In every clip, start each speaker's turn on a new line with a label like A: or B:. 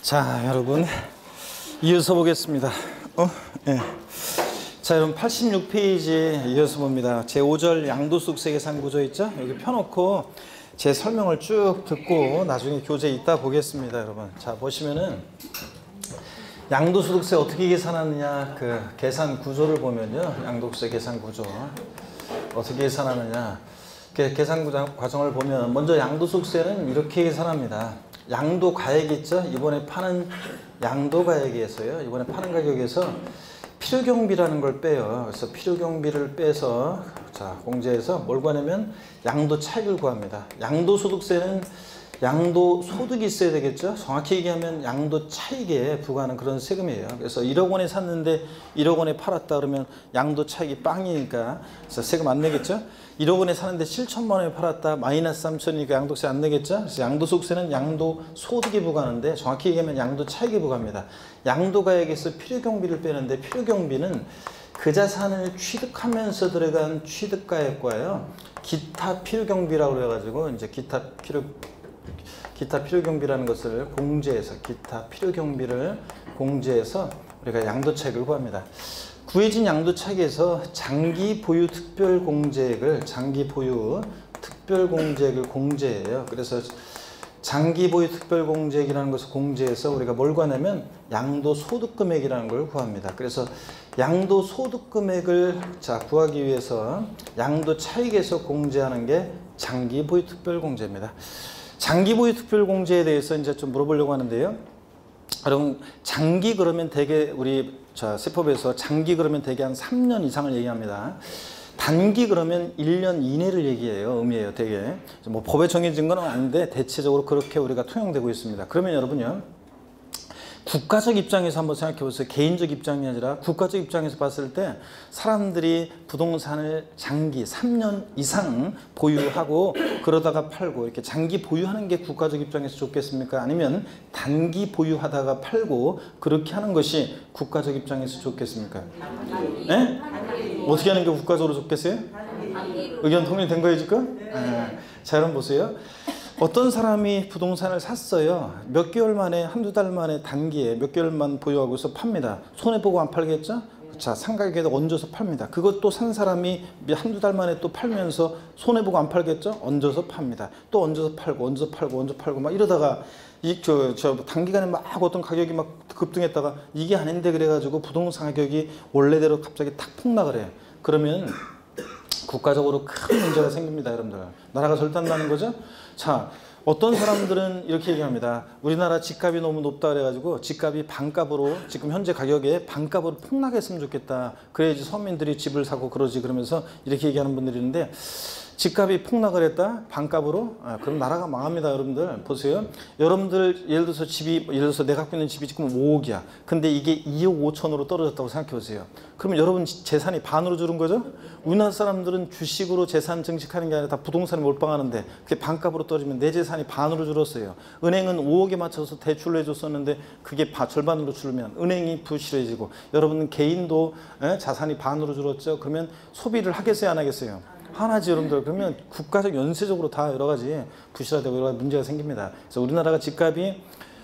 A: 자, 여러분 이어서 보겠습니다. 네. 자, 여러분 86페이지 이어서 봅니다. 제5절 양도소득세 계산 구조 있죠? 여기 펴놓고 제 설명을 쭉 듣고 나중에 교재 이따 보겠습니다, 여러분. 자, 보시면은 양도소득세 어떻게 계산하느냐, 그 계산 구조를 보면요, 양도소득세 계산 구조 어떻게 계산하느냐, 계산 과정을 보면 먼저 양도소득세는 이렇게 계산합니다. 양도가액 있죠? 이번에 파는 양도가액에서요, 이번에 파는 가격에서 필요경비라는 걸 빼요. 그래서 필요경비를 빼서 자, 공제해서 뭘 구하냐면 양도차익을 구합니다. 양도소득세는 양도소득이 있어야 되겠죠? 정확히 얘기하면 양도차익에 부과하는 그런 세금이에요. 그래서 1억 원에 샀는데 1억 원에 팔았다 그러면 양도차익이 빵이니까 그래서 세금 안 내겠죠? 1억 원에 사는데 7천만 원에 팔았다 마이너스 3천이니까 양도세 안 내겠죠? 그래서 양도소득세는 양도소득에 부과하는데 정확히 얘기하면 양도차익에 부과합니다. 양도가액에서 필요경비를 빼는데 필요경비는 그 자산을 취득하면서 들어간 취득가액과요, 기타 필요경비라고 그래가지고 이제 기타 필요경비라는 것을 공제해서 기타 필요경비를 공제해서 우리가 양도차익을 구합니다. 구해진 양도차익에서 장기 보유 특별공제액을 공제해요. 그래서 장기 보유 특별공제액이라는 것을 공제해서 우리가 뭘 구하냐면 양도소득금액이라는 걸 구합니다. 그래서 양도소득금액을 구하기 위해서 양도차익에서 공제하는 게 장기 보유 특별공제입니다. 장기 보유 특별공제에 대해서 이제 좀 물어보려고 하는데요. 여러분, 장기 그러면 대개 우리 세법에서 장기 그러면 대개 한 3년 이상을 얘기합니다. 단기 그러면 1년 이내를 얘기해요. 의미해요. 되게 뭐 법에 정해진 건 아닌데 대체적으로 그렇게 우리가 통용되고 있습니다. 그러면 여러분요, 국가적 입장에서 한번 생각해 보세요. 개인적 입장이 아니라 국가적 입장에서 봤을 때 사람들이 부동산을 장기 3년 이상 보유하고 그러다가 팔고 이렇게 장기 보유하는 게 국가적 입장에서 좋겠습니까? 아니면 단기 보유하다가 팔고 그렇게 하는 것이 국가적 입장에서 좋겠습니까? 네? 어떻게 하는 게 국가적으로 좋겠어요? 의견 통일된 거예요 지금? 네. 자, 여러분 보세요. 어떤 사람이 부동산을 샀어요. 몇 개월 만에, 한두 달 만에 단기에 몇 개월만 보유하고서 팝니다. 손해보고 안 팔겠죠? 자, 상가격에다 얹어서 팝니다. 그것도 산 사람이 한두 달 만에 또 팔면서 손해보고 안 팔겠죠? 얹어서 팝니다. 또 얹어서 팔고, 얹어서 팔고, 얹어서 팔고 막 이러다가 단기간에 막 어떤 가격이 막 급등했다가 이게 아닌데 그래가지고 부동산 가격이 원래대로 갑자기 탁 폭락을 해요. 그러면 국가적으로 큰 문제가 생깁니다, 여러분들. 나라가 절단나는 거죠? 자, 어떤 사람들은 이렇게 얘기합니다. 우리나라 집값이 너무 높다 그래가지고 집값이 반값으로, 지금 현재 가격에 반값으로 폭락했으면 좋겠다. 그래야지 서민들이 집을 사고 그러지. 그러면서 이렇게 얘기하는 분들이 있는데, 집값이 폭락을 했다? 반값으로? 그럼 나라가 망합니다, 여러분들. 보세요. 여러분들, 예를 들어서 내가 갖고 있는 집이 지금 5억이야. 근데 이게 2억 5천으로 떨어졌다고 생각해 보세요. 그러면 여러분 재산이 반으로 줄은 거죠? 우리나라 사람들은 주식으로 재산 증식하는 게 아니라 다 부동산에 몰빵하는데 그게 반값으로 떨어지면 내 재산이 반으로 줄었어요. 은행은 5억에 맞춰서 대출을 해줬었는데 그게 절반으로 줄면 은행이 부실해지고, 여러분 개인도 자산이 반으로 줄었죠? 그러면 소비를 하겠어요, 안 하겠어요? 하나지, 여러분들. 그러면 국가적 연쇄적으로 다 여러 가지 부실화되고 여러 가지 문제가 생깁니다. 그래서 우리나라가 집값이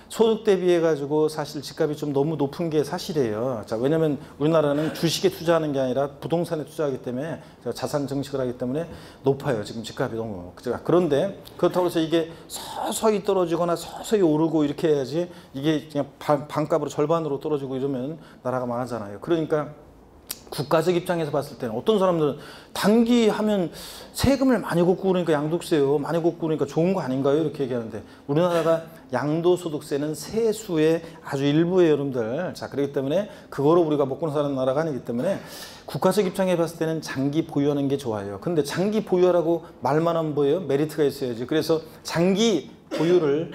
A: 소득 대비해 가지고 사실 집값이 좀 너무 높은 게 사실이에요. 자, 왜냐면 우리나라는 주식에 투자하는 게 아니라 부동산에 투자하기 때문에, 자산 증식을 하기 때문에 높아요. 지금 집값이 너무. 그런데 그렇다고 해서 이게 서서히 떨어지거나 서서히 오르고 이렇게 해야지, 이게 그냥 반값으로 절반으로 떨어지고 이러면 나라가 망하잖아요. 그러니까 국가적 입장에서 봤을 때는 어떤 사람들은 단기 하면 세금을 많이 걷고 그러니까 양도세요. 많이 걷고 그러니까 좋은 거 아닌가요? 이렇게 얘기하는데, 우리나라가 양도소득세는 세수의 아주 일부예요, 여러분들. 자, 그렇기 때문에 그거로 우리가 먹고 사는 나라가 아니기 때문에 국가적 입장에 봤을 때는 장기 보유하는 게 좋아요. 근데 장기 보유하라고 말만 하면 뭐예요? 메리트가 있어야지. 그래서 장기 보유를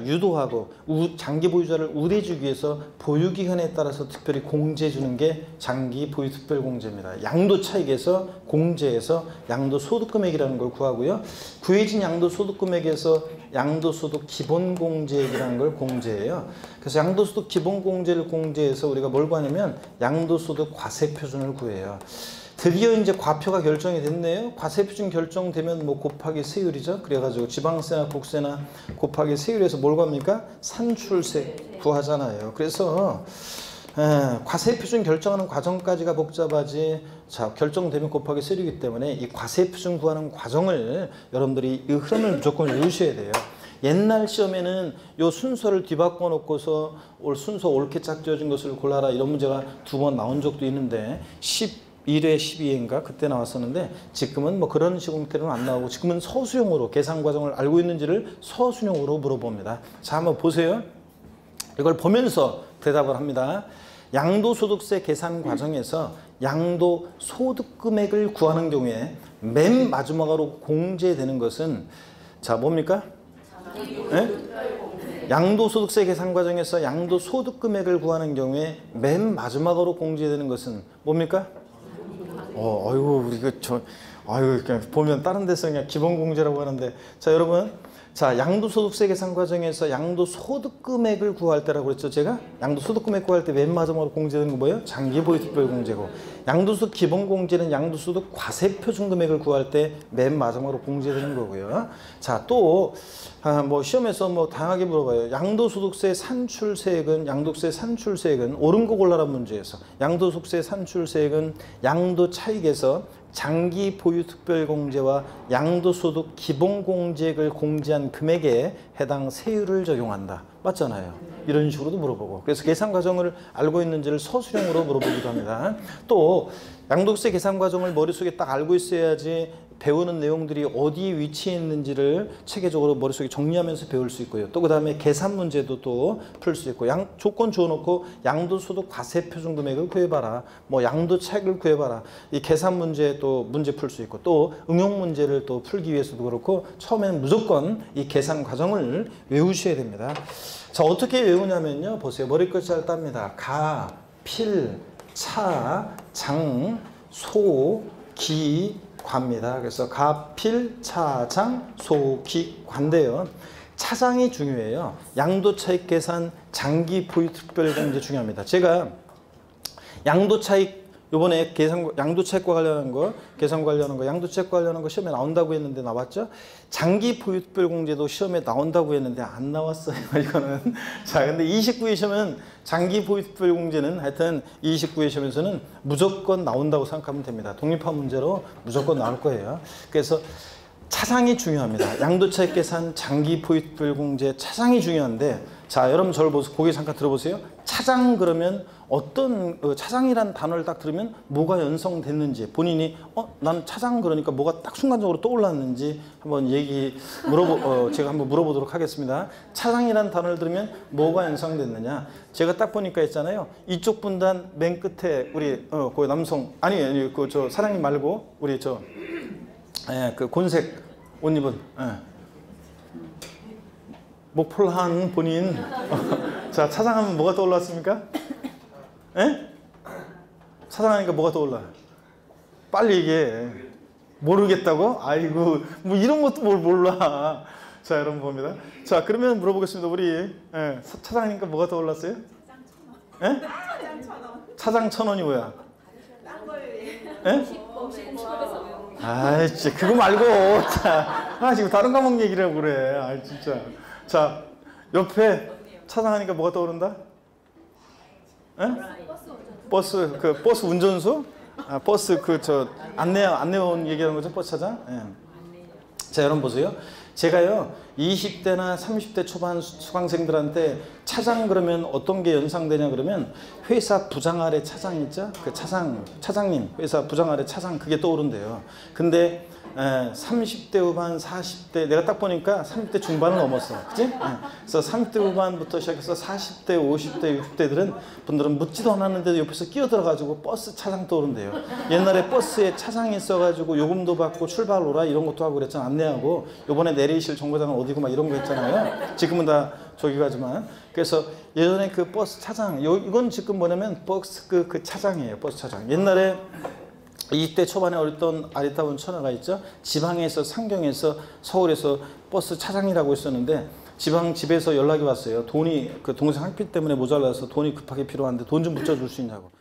A: 유도하고 장기 보유자를 우대해주기 위해서 보유기간에 따라서 특별히 공제해 주는 게 장기 보유 특별공제입니다. 양도차익에서 공제해서 양도소득금액이라는 걸 구하고요. 구해진 양도소득금액에서 양도소득 기본공제액이라는 걸 공제해요. 그래서 양도소득 기본공제를 공제해서 우리가 뭘 구하냐면 양도소득 과세표준을 구해요. 드디어 이제 과표가 결정이 됐네요. 과세표준 결정되면 뭐 곱하기 세율이죠. 그래가지고 지방세나 국세나 곱하기 세율에서 뭘 구합니까? 산출세 구하잖아요. 그래서 과세표준 결정하는 과정까지가 복잡하지. 자, 결정되면 곱하기 세율이기 때문에 이 과세표준 구하는 과정을 여러분들이 이 흐름을 무조건 외우셔야 돼요. 옛날 시험에는 요 순서를 뒤바꿔 놓고서 순서 옳게 짝지어진 것을 골라라 이런 문제가 2번 나온 적도 있는데 11회 12회인가 그때 나왔었는데 지금은 뭐 그런 식 형태로는 안 나오고 지금은 서술형으로 계산 과정을 알고 있는지를 서술형으로 물어봅니다. 자, 한번 보세요. 이걸 보면서 대답을 합니다. 양도소득세 계산 과정에서 양도소득 금액을 구하는 경우에 맨 마지막으로 공제되는 것은 자 뭡니까? 네? 양도소득세 계산 과정에서 양도소득 금액을 구하는 경우에 맨 마지막으로 공제되는 것은 뭡니까? 아이고 우리 아이고 그냥 보면 다른 데서 그냥 기본공제라고 하는데 자 여러분. 자, 양도소득세 계산 과정에서 양도소득 금액을 구할 때라고 그랬죠, 제가? 양도소득 금액 구할 때 맨 마지막으로 공제되는 거 뭐예요? 장기보유특별공제고. 양도소득 기본공제는 양도소득 과세표준 금액을 구할 때 맨 마지막으로 공제되는 거고요. 자, 또, 뭐, 시험에서 뭐, 다양하게 물어봐요. 양도소득세 산출세액은, 옳은 거 골라란 문제에서. 양도소득세 산출세액은 양도차익에서 장기 보유 특별공제와 양도소득 기본공제액을 공제한 금액에 해당 세율을 적용한다. 맞잖아요. 이런 식으로도 물어보고. 그래서 계산 과정을 알고 있는지를 서술형으로 물어보기도 합니다. 또 양도세 계산 과정을 머릿속에 딱 알고 있어야지 배우는 내용들이 어디 위치해 있는지를 체계적으로 머릿속에 정리하면서 배울 수 있고요. 또 그 다음에 계산 문제도 또 풀 수 있고 조건 주어놓고 양도소득 과세표준 금액을 구해봐라. 뭐 양도차익을 구해봐라. 이 계산 문제 또 문제 풀 수 있고 또 응용 문제를 또 풀기 위해서도 그렇고 처음에는 무조건 이 계산 과정을 외우셔야 됩니다. 자, 어떻게 외우냐면요. 보세요. 머리끝 잘 땁니다. 가, 필, 차, 장, 소, 기, 과입니다. 그래서 가, 필, 차, 장, 소, 기, 과인데요. 차장이 중요해요. 양도차익 계산, 장기 보유 특별공제 중요합니다. 제가 양도차익 요번에 양도차익과 관련한 거, 계산 관련한 거, 양도차익과 관련한 거 시험에 나온다고 했는데 나왔죠? 장기 보유 특별공제도 시험에 나온다고 했는데 안 나왔어요, 이거는. 자, 근데 29회 시험은 장기 보유 특별공제는 하여튼 29회 시험에서는 무조건 나온다고 생각하면 됩니다. 독립화 문제로 무조건 나올 거예요. 그래서 차장이 중요합니다. 양도차익 계산, 장기 보유 특별공제, 차장이 중요한데 자, 여러분 저를 보세요. 고개 잠깐 들어보세요. 차장 그러면 어떤 차장이라는 단어를 딱 들으면 뭐가 연상됐는지 본인이 난 차장 그러니까 뭐가 딱 순간적으로 떠올랐는지 한번 제가 한번 물어보도록 하겠습니다. 차장이라는 단어를 들으면 뭐가 연상됐느냐? 제가 딱 보니까 있잖아요. 이쪽 분단 맨 끝에 우리 그 남성 아니 그 저 사장님 말고 우리 그 곤색 옷 입은 목폴 한 본인 자, 차장하면 뭐가 떠올랐습니까? 에? 차장하니까 뭐가 떠올라? 빨리 얘기해. 모르겠다고? 아이고 뭐 이런 것도 뭘 몰라. 자, 여러분 봅니다. 자, 그러면 물어보겠습니다. 우리 차장하니까 뭐가 떠올랐어요? 에? 차장 1,000원이 뭐야? 에? 아이 진짜 그거 말고 자, 지금 다른 과목 얘기를 하고 그래. 아 진짜. 자, 옆에 차장하니까 뭐가 떠오른다? 에? 버스 운전수? 버스 안내원 얘기하는 거죠, 버스 차장? 예. 자, 여러분 보세요. 제가요 20대나 30대 초반 수강생들한테 차장 그러면 어떤 게 연상되냐 그러면 회사 부장 아래 차장 있죠? 그 차장님 회사 부장 아래 차장 그게 떠오른대요. 근데 30대 후반 40대 내가 딱 보니까 30대 중반을 넘었어. 그치? 그래서 30대 후반부터 시작해서 40대 50대 60대들은 분들은 묻지도 않았는데도 옆에서 끼어들어가지고 버스 차장 떠오른대요. 옛날에 버스에 차장이 있어가지고 요금도 받고 출발 오라 이런 것도 하고 그랬잖아. 안내하고 요번에 내리실 정거장은 어디고 막 이런 거 했잖아요. 지금은 다 저기 가지만 그래서 예전에 그 버스 차장 이건 지금 뭐냐면 버스 그 차장이에요. 버스 차장. 옛날에 20대 초반에 어렸던 아리따운 처녀가 있죠. 지방에서 상경에서 서울에서 버스 차장이라고 했었는데 집에서 연락이 왔어요. 돈이 그 동생 학비 때문에 모자라서 돈이 급하게 필요한데 돈 좀 붙여줄 수 있냐고.